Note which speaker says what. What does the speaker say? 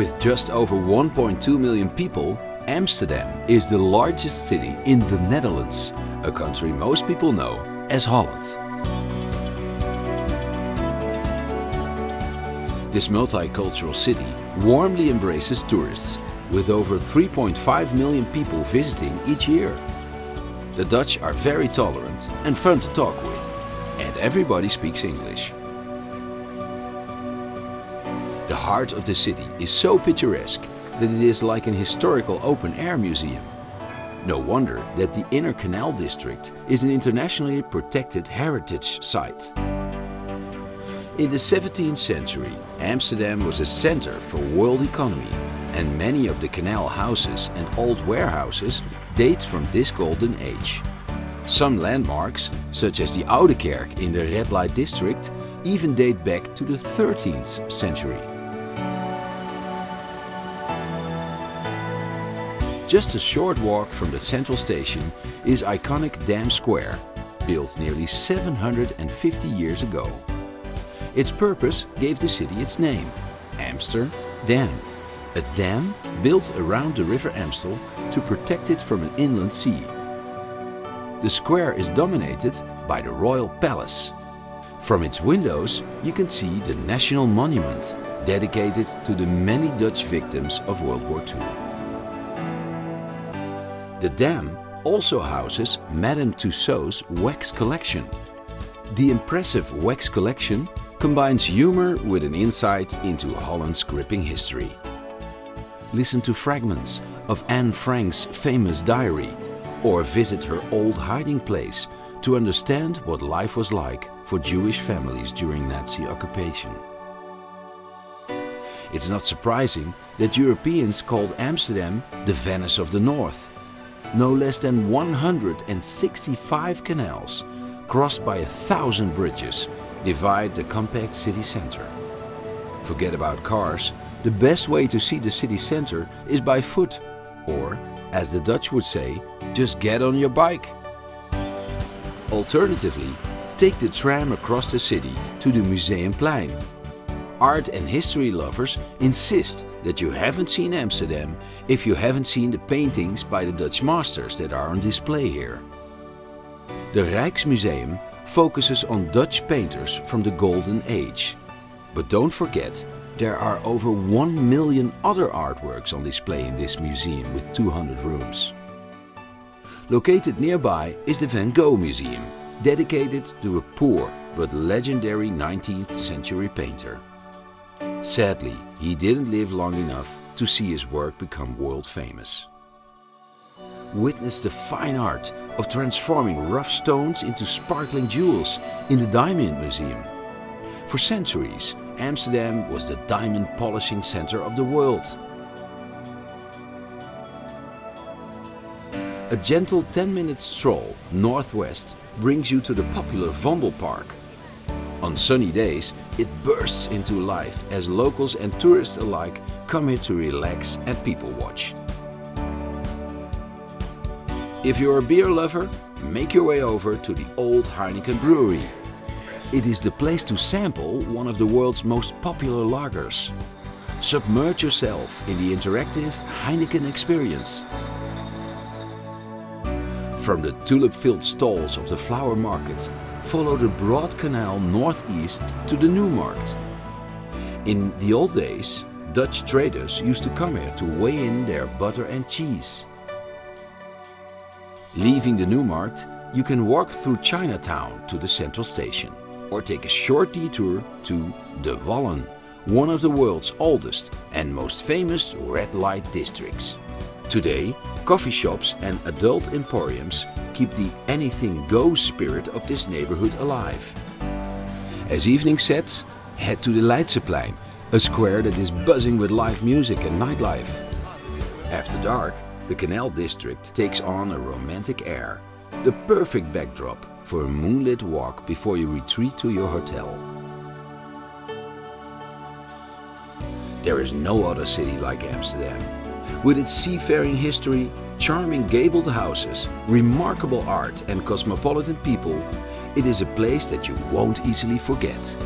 Speaker 1: With just over 1.2 million people, Amsterdam is the largest city in the Netherlands, a country most people know as Holland. This multicultural city warmly embraces tourists, with over 3.5 million people visiting each year. The Dutch are very tolerant and fun to talk with, and everybody speaks English. The heart of the city is so picturesque that it is like an historical open-air museum. No wonder that the inner canal district is an internationally protected heritage site. In the 17th century, Amsterdam was a center for world economy, and many of the canal houses and old warehouses date from this golden age. Some landmarks, such as the Oude Kerk in the red light district, even date back to the 13th century. Just a short walk from the central station is iconic Dam Square, built nearly 750 years ago. Its purpose gave the city its name, Amsterdam, a dam built around the river Amstel to protect it from an inland sea. The square is dominated by the Royal Palace. From its windows you can see the National Monument, dedicated to the many Dutch victims of World War II. The dam also houses Madame Tussauds' wax collection. The impressive wax collection combines humor with an insight into Holland's gripping history. Listen to fragments of Anne Frank's famous diary, or visit her old hiding place to understand what life was like for Jewish families during Nazi occupation. It's not surprising that Europeans called Amsterdam the Venice of the North. No less than 165 canals, crossed by 1,000 bridges, divide the compact city center. Forget about cars, the best way to see the city center is by foot, or, as the Dutch would say, just get on your bike. Alternatively, take the tram across the city to the Museumplein. Art and history lovers insist that you haven't seen Amsterdam if you haven't seen the paintings by the Dutch masters that are on display here. The Rijksmuseum focuses on Dutch painters from the Golden Age. But don't forget, there are over 1 million other artworks on display in this museum with 200 rooms. Located nearby is the Van Gogh Museum, dedicated to a poor but legendary 19th century painter. Sadly, he didn't live long enough to see his work become world famous. Witness the fine art of transforming rough stones into sparkling jewels in the Diamond Museum. For centuries, Amsterdam was the diamond polishing center of the world. A gentle 10-minute stroll northwest brings you to the popular Wandelpark. On sunny days, it bursts into life as locals and tourists alike come here to relax and people watch. If you're a beer lover, make your way over to the Old Heineken Brewery. It is the place to sample one of the world's most popular lagers. Submerge yourself in the interactive Heineken experience. From the tulip-filled stalls of the flower market, follow the broad canal northeast to the Nieuwmarkt. In the old days, Dutch traders used to come here to weigh in their butter and cheese. Leaving the Nieuwmarkt, you can walk through Chinatown to the central station, or take a short detour to De Wallen, one of the world's oldest and most famous red light districts. Today, coffee shops and adult emporiums keep the anything goes spirit of this neighborhood alive. As evening sets, head to the Leidseplein, a square that is buzzing with live music and nightlife. After dark, the canal district takes on a romantic air, the perfect backdrop for a moonlit walk before you retreat to your hotel. There is no other city like Amsterdam. With its seafaring history, charming gabled houses, remarkable art and cosmopolitan people, it is a place that you won't easily forget.